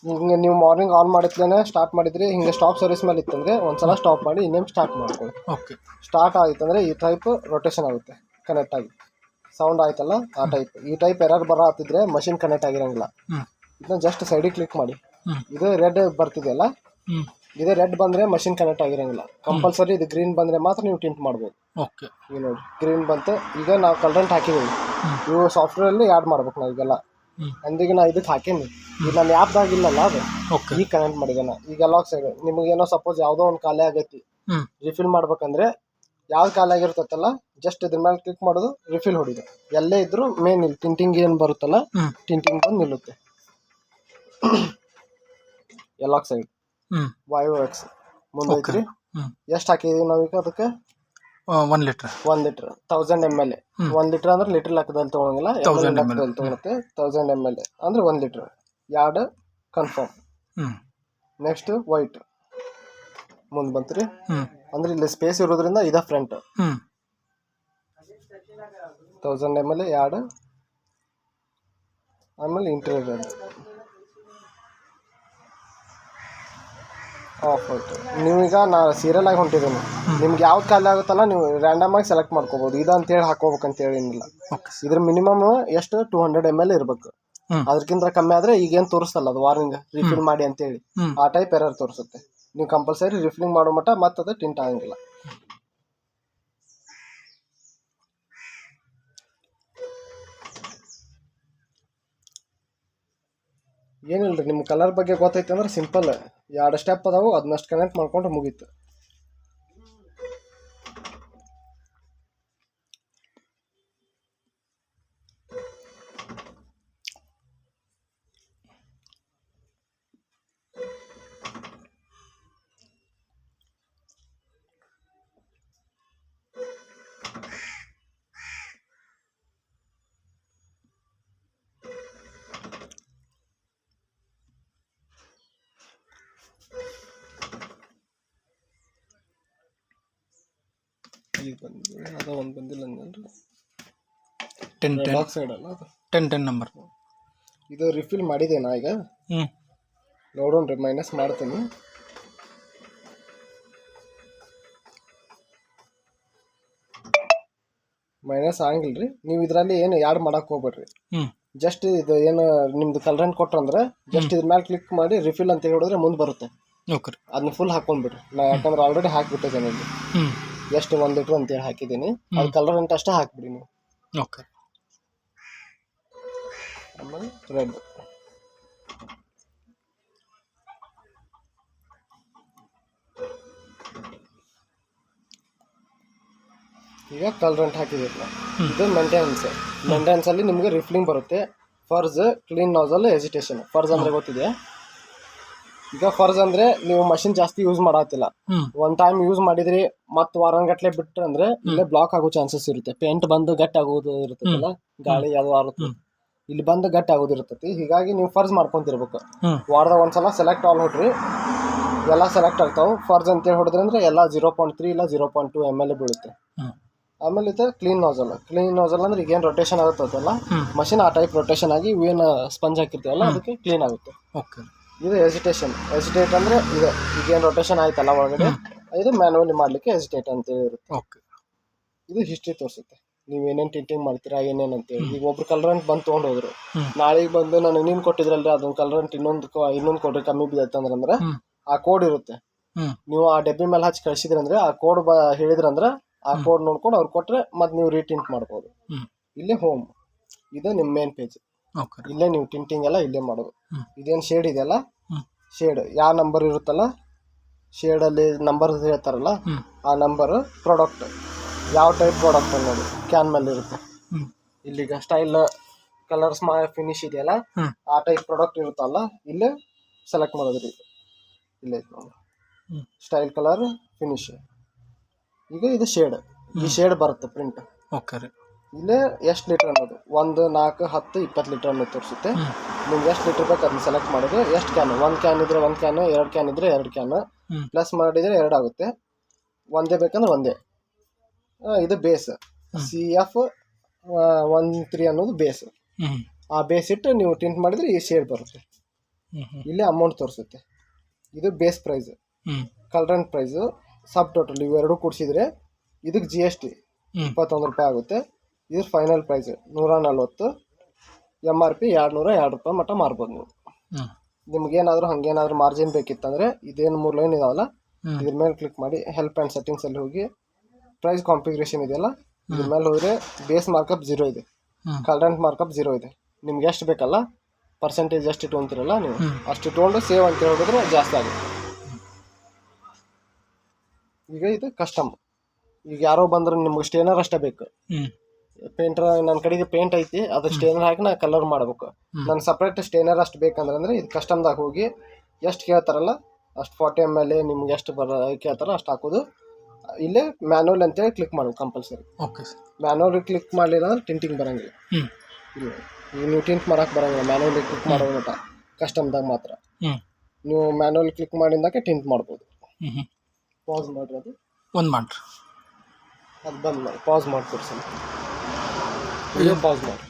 ಹಿಂಗೆ ನೀವು morning on ಮಾಡಿದ್ಲೇ start ಮಾಡಿದ್ರಿ, ಹಿಂಗೆ ಸ್ಟಾಪ್ ಸರ್ವಿಸ್ ಮೇಲೆ ಇತ್ತಂದರೆ ಒಂದ್ಸಲ ಸ್ಟಾಪ್ ಮಾಡಿ ಇನ್ನೇನು ಸ್ಟಾರ್ಟ್ ಮಾಡ್ಕೊಳ್ಳಿ. ಓಕೆ. ಸ್ಟಾರ್ಟ್ ಆಯಿತಂದರೆ ಈ ಟೈಪ್ ರೊಟೇಷನ್ ಆಗುತ್ತೆ ಕನೆಕ್ಟ್ ಆಗಿ. ಸೌಂಡ್ ಆಯ್ತಲ್ಲ ಆ ಟೈಪ್. ಈ ಟೈಪ್ ಎರರ್ ಬರತ್ತಿದ್ರೆ ಮಷಿನ್ ಕನೆಕ್ಟ್ ಆಗಿರೋಂಗಿಲ್ಲ. ಇದನ್ನ ಜಸ್ಟ್ ಸೈಡಿಗೆ ಕ್ಲಿಕ್ ಮಾಡಿ. ಇದು ರೆಡ್ ಬರ್ತಿದೆಯಲ್ಲ, ಇದೇ ರೆಡ್ ಬಂದರೆ ಮಷಿನ್ ಕನೆಕ್ಟ್ ಆಗಿರೋಂಗಿಲ್ಲ. ಕಂಪಲ್ಸರಿ ಇದು ಗ್ರೀನ್ ಬಂದರೆ ಮಾತ್ರ ನೀವು ಟಿಂಟ್ ಮಾಡ್ಬೋದು. ಓಕೆ. ಈಗ ನೋಡಿ ಗ್ರೀನ್ ಬಂತು. ಈಗ ನಾವು ಕಲರೆಂಟ್ ಹಾಕಿದ್ದೀವಿ. ಇವು ಸಾಫ್ಟ್ವೇರಲ್ಲಿ ಆ್ಯಡ್ ಮಾಡ್ಬೇಕು ನಾವು ಈಗೆಲ್ಲ. ಅಂದಿಗೆ ನಾ ಇದಕ್ಕೆ ಹಾಕೀನಿ. ಈಗ ನಾನು ಆ್ಯಪ್ದಾಗಿಲ್ಲಲ್ಲ ಅದು ಈಗ ಕನೆಕ್ಟ್ ಮಾಡಿದ್ದಾನೆ. ಈಗ ಲಾಕ್ ಸೈಡ್ ನಿಮಗೇನೋ ಸಪೋಸ್ ಯಾವುದೋ ಒಂದು ಖಾಲಿ ಆಗೈತಿ, ರಿಫಿಲ್ ಮಾಡ್ಬೇಕಂದ್ರೆ ಯಾವ್ದು ಖಾಲಿ ಆಗಿರ್ತೈತಲ್ಲ ಜಸ್ಟ್ ಇದ್ರ ಮೇಲೆ ಕ್ಲಿಕ್ ಮಾಡೋದು, ರಿಫಿಲ್ ಹೊಡಿದು. ಎಲ್ಲೇ ಇದ್ರು ಮೇನ್ ಇಲ್ಲಿ ಟಿಂಟಿಂಗ್ ಏನು ಬರುತ್ತಲ್ಲ ಟಿಂಟಿಂಗ್ ಬಂದು ನಿಲ್ಲುತ್ತೆ. ಲಾಕ್ ಸೈಡ್ ವಾಯು ಎಕ್ಸ್ ಮುಂದೈತ್ರಿ. ಎಷ್ಟು ಹಾಕಿದೀವಿ ನಾವೀಗ ಅದಕ್ಕೆ? 1 ಲೀಟ್ರ್ 1000 ml. 1 ಲೀಟ್ರ್ ಅಂದ್ರೆ ಲೀಟರ್ ಲೆಕ್ಕದಲ್ಲಿ ತೊಗೊಳಂಗಿಲ್ಲ, ಲೆಕ್ಕದಲ್ಲಿ ತೊಗೊಳುತ್ತೆ. 1000 ml ಅಂದ್ರೆ 1 litre. Yard confirm. Next white ಮುಂದೆ ಬಂತ್ರಿ. ಅಂದ್ರೆ ಇಲ್ಲಿ ಸ್ಪೇಸ್ ಇರೋದ್ರಿಂದ ಇದ ಫ್ರಂಟ್. 1000 ml yard. ಆಮೇಲೆ ಇಂಟೀರಿಯರ್ ಆಫ್ ಆಯ್ತು. ನೀವೀಗ ನಾ ಸೀರಿಯಲ್ ಆಗಿ ಹೊಂಟಿದ್ದೀನಿ. ನಿಮ್ಗೆ ಯಾವ್ದು ಖಾಲಿ ಆಗುತ್ತಲ್ಲ ನೀವು ರ್ಯಾಂಡಮ್ ಆಗಿ ಸೆಲೆಕ್ಟ್ ಮಾಡ್ಕೋಬೋದು. ಇದು ಅಂತೇಳಿ ಹಾಕೋಬೇಕಂತೇಳಿ ಏನಿಲ್ಲ. ಇದ್ರ ಮಿನಿಮಮ್ ಎಷ್ಟು 200 ml ಇರಬೇಕು. ಅದಕ್ಕಿಂತ ಕಮ್ಮಿ ಆದರೆ ಈಗೇನು ತೋರಿಸ್ತಲ್ಲ ಅದು ವಾರ್ನಿಂಗ್ ರಿಫಿಲ್ ಮಾಡಿ ಅಂತೇಳಿ, ಆ ಟೈಪ್ ಎರರ್ ತೋರಿಸುತ್ತೆ. ನೀವು ಕಂಪಲ್ಸರಿ ರಿಫಿಲಿಂಗ್ ಮಾಡೋ ಮಟ್ಟ ಮತ್ತೆ ಅದು ಟಿಂಟ್ ಆಗಂಗಿಲ್ಲ. ಏನಿಲ್ಲ ರೀ, ನಿಮ್ಮ ಕಲರ್ ಬಗ್ಗೆ ಗೊತ್ತೈತೆ ಅಂದ್ರೆ ಸಿಂಪಲ್ 2 ಸ್ಟೆಪ್ ಅದಾವು, ಅದನ್ನಷ್ಟು ಕನೆಕ್ಟ್ ಮಾಡ್ಕೊಂಡ್ರೆ ಮುಗೀತು. ಈಗ ಬಂದಿದೆ ಅದ ಒಂದು ಬಂದಿಲ್ಲ ಅಂದ್ರಿ 10 ಸೈಡ್ ಅಲ್ಲ ಅದು 10 ನಂಬರ್. ಇದು ರಿಫಿಲ್ ಮಾಡಿದೇನಾ ಈಗ? ನೋಡೋಣ್ರಿ, ಮೈನಸ್ ಮಾಡ್ತೀನಿ. ಮೈನಸ್ ಆಗಂಗಿಲ್ರಿ. ನೀವು ಇದರಲ್ಲಿ ಏನು ಯಾಡ್ ಮಾಡಕ್ಕೆ ಹೋಗ್ಬೇಡ್ರಿ. ಜಸ್ಟ್ ಇದು ಏನು ನಿಮ್ದು ಕಲರೆಂಟ್ ಕೊಟ್ರಂದ್ರೆ ಜಸ್ಟ್ ಇದ್ರ ಮೇಲೆ ಕ್ಲಿಕ್ ಮಾಡಿ ರಿಫಿಲ್ ಅಂತ ಹೇಳಿದ್ರೆ ಮುಂದೆ ಬರುತ್ತೆ. ಅದನ್ನ ಫುಲ್ ಹಾಕೊಂಡ್ಬಿಡ್ರಿ. ನಾ ಯಾಕಂದ್ರೆ ಆಲ್ರೆಡಿ ಹಾಕಿಬಿಟ್ಟಿದ್ದೇನೆ ಇಲ್ಲಿ. ಎಷ್ಟು 1 ಲೀಟ್ರ್ ಅಂತೇಳಿ ಹಾಕಿದ್ದೀನಿ. ಅದು ಕಲರೆಂಟ್ ಅಷ್ಟೇ ಹಾಕ್ಬಿಡಿ ನೀವು. ಓಕೆ. ಆಮೇಲೆ ರೆಡ್. ಈಗ ಕಲರೆಂಟ್ ಹಾಕಿದಿರಲ್ಲ, ಇದು ಮೇಂಟೆನೆನ್ಸ್ ಅಲ್ಲಿ ನಿಮಗೆ ರಿಫಿಲಿಂಗ್ ಬರುತ್ತೆ. ಫರ್ಜ್ ಕ್ಲೀನ್ ನೋಸಲ್ ಎಜಿಟೇಷನ್. ಫರ್ಜ್ ಅಂದ್ರೆ ಗೊತ್ತಿದೆ. ಈಗ ಫರ್ಜ್ ಅಂದ್ರೆ ನೀವು ಮಷಿನ್ ಜಾಸ್ತಿ ಯೂಸ್ ಮಾಡತ್ತಿಲ್ಲ, ಒಂದ್ ಟೈಮ್ ಯೂಸ್ ಮಾಡಿದ್ರಿ ಮತ್ ವಾರಗಟ್ಲೆ ಬಿಟ್ರೆ ಅಂದ್ರೆ ಇಲ್ಲೇ ಬ್ಲಾಕ್ ಆಗೋ ಚಾನ್ಸಸ್ ಇರುತ್ತೆ. ಪೇಂಟ್ ಬಂದು ಗಟ್ಟಿ ಆಗೋದು ಇರುತ್ತಲ್ಲ, ಗಾಳಿ ಅದು ಆರುತ್ತೆ, ಇಲ್ಲಿ ಬಂದು ಗಟ್ಟಿ ಆಗೋದು ಇರ್ತೈತಿ. ಹೀಗಾಗಿ ನೀವು ಫರ್ಜ್ ಮಾಡ್ಕೊಂತಿರ್ಬೇಕು. ವಾರದಾಗ ಒಂದ್ಸಲ ಸೆಲೆಕ್ಟ್ ಆಲ್ ಹೊಡ್ರಿ, ಎಲ್ಲ ಸೆಲೆಕ್ಟ್ ಆಗ್ತಾವೆ. ಫರ್ಜ್ ಅಂತೇಳಿ ಹೊಡೆದ್ರಿ ಅಂದ್ರೆ ಎಲ್ಲ 0.3 ಇಲ್ಲ 0.2 ml ಬೀಳುತ್ತೆ. ಆಮೇಲೆ ಇದು ಕ್ಲೀನ್ ನೋಸಲ್. ಕ್ಲೀನ್ ನೋಸಲ್ ಅಂದ್ರೆ ಈಗೇನು ರೊಟೇಷನ್ ಆಗುತ್ತಲ್ಲ ಮಷಿನ್, ಆ ಟೈಪ್ ರೊಟೇಷನ್ ಆಗಿ ಇವೇನು ಸ್ಪಂಜ್ ಹಾಕಿರ್ತೀವಲ್ಲ ಅದಕ್ಕೆ ಕ್ಲೀನ್ ಆಗುತ್ತೆ. ಇದು ಎಜಿಟೇಟ್ ಅಂದ್ರೆ ಇದು ಈಗೇನು ರೊಟೇಷನ್ ಆಯ್ತಲ್ಲ ಒಳಗಡೆ, ಇದು ಮ್ಯಾನುವಲಿ ಮಾಡ್ಲಿಕ್ಕೆ ಎಜಿಟೇಟ್ ಅಂತೇಳಿ ಇರುತ್ತೆ. ಇದು ಹಿಸ್ಟ್ರಿ ತೋರಿಸುತ್ತೆ, ನೀವು ಏನೇನು ಟಿಂಟಿಂಗ್ ಮಾಡ್ತೀರಾ ಏನೇನು ಅಂತೇಳಿ. ಈಗ ಒಬ್ರು ಕಲರೆಂಟ್ ಬಂದು ತೊಗೊಂಡು ಹೋದ್ರು, ನಾಳೆಗೆ ಬಂದು ನನಗೆ ನೀನು ಕೊಟ್ಟಿದ್ರಲ್ರಿ ಅದೊಂದು ಕಲರೆಂಟ್ ಇನ್ನೊಂದು ಕೊಡ್ರಿ ಕಮ್ಮಿ ಬಿದ್ದೈತಂದ್ರೆ ಆ ಕೋಡ್ ಇರುತ್ತೆ. ನೀವು ಆ ಡಬ್ಬಿ ಮೇಲೆ ಹಚ್ಚಿ ಕಳಿಸಿದ್ರಂದ್ರೆ ಆ ಕೋಡ್ ಹೇಳಿದ್ರಂದ್ರೆ ಆ ಕೋಡ್ ನೋಡ್ಕೊಂಡು ಅವ್ರು ಕೊಟ್ರೆ ಮತ್ತೆ ನೀವು ರೀಟಿಂಟ್ ಮಾಡ್ಬೋದು. ಇಲ್ಲೇ ಹೋಮ್, ಇದು ನಿಮ್ಮ ಮೇನ್ ಪೇಜ್. ಇಲ್ಲೇ ನೀವು ಟಿಂಟಿಂಗ್ ಎಲ್ಲ ಇಲ್ಲೇ ಮಾಡೋದು. ಇದೇನು ಶೇಡ್ ಇದೆಯಲ್ಲ, ಶೇಡ್ ಯಾವ ನಂಬರ್ ಇರುತ್ತಲ್ಲ, ಶೇಡಲ್ಲಿ ನಂಬರ್ ಹೇಳ್ತಾರಲ್ಲ ಆ ನಂಬರು, ಪ್ರಾಡಕ್ಟ್ ಯಾವ ಟೈಪ್ ಪ್ರಾಡಕ್ಟ್ ಅನ್ನೋದು ಕ್ಯಾನ್ ಮೇಲೆ ಇರುತ್ತೆ. ಇಲ್ಲಿಗ ಸ್ಟೈಲ್ ಕಲರ್ಸ್ ಫಿನಿಶ್ ಇದೆಯಲ್ಲ ಆ ಟೈಪ್ ಪ್ರಾಡಕ್ಟ್ ಇರುತ್ತಲ್ಲ, ಇಲ್ಲೇ ಸೆಲೆಕ್ಟ್ ಮಾಡೋದ್ರಿ. ಇಲ್ಲೇ ನೋಡಿ ಸ್ಟೈಲ್ ಕಲರ್ ಫಿನಿಶ್. ಈಗ ಇದು ಶೇಡ್, ಈ ಶೇಡ್ ಬರುತ್ತೆ ಪ್ರಿಂಟ್. ಇಲ್ಲೇ ಎಷ್ಟು ಲೀಟರ್ ಅನ್ನೋದು 1, 4, 10, 20 ಲೀಟರ್ ಅನ್ನೋದು ತೋರಿಸುತ್ತೆ. ನಿಮ್ಗೆ ಎಷ್ಟು ಲೀಟರ್ ಬೇಕು ಅದನ್ನ ಸೆಲೆಕ್ಟ್ ಮಾಡೋದು. ಎಷ್ಟು ಕ್ಯಾನ್, 1 ಕ್ಯಾನ್ ಇದ್ರೆ 1 ಕ್ಯಾನ್, 2 ಕ್ಯಾನ್ ಇದ್ರೆ 2 ಕ್ಯಾನ್, ಪ್ಲಸ್ ಮಾಡಿದರೆ 2 ಆಗುತ್ತೆ. ಒಂದೇ ಬೇಕಂದ್ರೆ ಒಂದೇ. ಇದು ಬೇಸ್ CF13 ಅನ್ನೋದು ಬೇಸ್. ಆ ಬೇಸ್ ಇಟ್ಟು ನೀವು ಟಿಂಟ್ ಮಾಡಿದ್ರೆ ಈ ಶೇಡ್ ಬರುತ್ತೆ. ಇಲ್ಲಿ ಅಮೌಂಟ್ ತೋರಿಸುತ್ತೆ. ಇದು ಬೇಸ್ ಪ್ರೈಸ್, ಕಲರೆಂಟ್ ಪ್ರೈಸು, ಸಬ್ ಟೋಟಲ್ ಇವೆರಡು ಕೂಡಿಸಿದ್ರೆ ಇದಕ್ಕೆ GST 21 ರೂಪಾಯಿ ಆಗುತ್ತೆ. ಇದು ಫೈನಲ್ ಪ್ರೈಸ್ 140, MRP 202 ರೂಪಾಯಿ ಮಟ್ಟ ಮಾರ್ಬೋದು ನೀವು. ನಿಮ್ಗೇನಾದರೂ ಹಂಗೇನಾದ್ರೂ ಮಾರ್ಜಿನ್ ಬೇಕಿತ್ತಂದರೆ ಇದೇನು 3 ಲೈನ್ ಇದಾವಲ್ಲ ಇದ್ರ ಮೇಲೆ ಕ್ಲಿಕ್ ಮಾಡಿ ಹೆಲ್ಪ್ ಆ್ಯಂಡ್ ಸೆಟ್ಟಿಂಗ್ಸಲ್ಲಿ ಹೋಗಿ ಪ್ರೈಸ್ ಕಾನ್ಫಿಗರೇಷನ್ ಇದೆಯಲ್ಲ ಇದ್ರ ಮೇಲೆ ಹೋದರೆ ಬೇಸ್ ಮಾರ್ಕಪ್ 0 ಇದೆ, ಕಲರೆಂಟ್ ಮಾರ್ಕಪ್ 0 ಇದೆ. ನಿಮ್ಗೆ ಎಷ್ಟು ಬೇಕಲ್ಲ ಪರ್ಸೆಂಟೇಜ್ ಎಷ್ಟು ಇಟ್ಕೊಂತೀರಲ್ಲ ನೀವು ಅಷ್ಟು ಇಟ್ಕೊಂಡು ಸೇವ್ ಅಂತ ಹೇಳಿದ್ರೆ ಜಾಸ್ತಿ ಆಗುತ್ತೆ. ಈಗ ಇದು ಕಸ್ಟಮ್. ಈಗ ಯಾರೋ ಬಂದ್ರೆ ನಿಮ್ಗೆ ಸ್ಟೇನರ್ ಅಷ್ಟೇ ಬೇಕು, ಪೇಂಟರ್ ನನ್ನ ಕಡೆಗೆ ಪೇಂಟ್ ಐತಿ ಅದು ಸ್ಟೇನರ್ ಹಾಕಿ ನಾ ಕಲರ್ ಮಾಡ್ಬೇಕು, ನನ್ನ ಸಪ್ರೇಟ್ ಸ್ಟೇನರ್ ಅಷ್ಟು ಬೇಕಂದ್ರೆ ಇದು ಕಸ್ಟಮ್ದಾಗ ಹೋಗಿ ಎಷ್ಟು ಕೇಳ್ತಾರಲ್ಲ ಅಷ್ಟು 40 ml ನಿಮ್ಗೆ ಎಷ್ಟು ಕೇಳ್ತಾರೋ ಅಷ್ಟು ಹಾಕೋದು. ಇಲ್ಲೇ ಮ್ಯಾನುವಲ್ ಅಂತೇಳಿ ಕ್ಲಿಕ್ ಮಾಡೋದು compulsory. Okay sir. Manual click ಮಾಡಲಿಲ್ಲ ಅಂದ್ರೆ ಟಿಂಟಿಂಗ್ ಬರೋಂಗಿಲ್ಲ. ಇಲ್ಲ ಈಗ ನೀವು ಟಿಂಟ್ ಮಾಡೋಕೆ ಬರೋಂಗಿಲ್ಲ, ಮ್ಯಾನುವಲ್ ಕ್ಲಿಕ್ ಮಾಡೋ ಮಟ್ಟ ಕಸ್ಟಮ್ದಾಗ ಮಾತ್ರ. ನೀವು ಮ್ಯಾನುವಲ್ ಕ್ಲಿಕ್ ಮಾಡಿದಾಗೆ ಟಿಂಟ್ ಮಾಡ್ಬೋದು. ಪಾಸ್ ಮಾಡ್ರಿ, ಅದು ಒಂದು ಮಾಡ್ರಿ, ಅದು ಬಂದು ಮಾಡಿ ಪಾಸ್ ಮಾಡಿ ತೋರಿಸಿ, ಪಾಸ್ ಮಾಡಿ.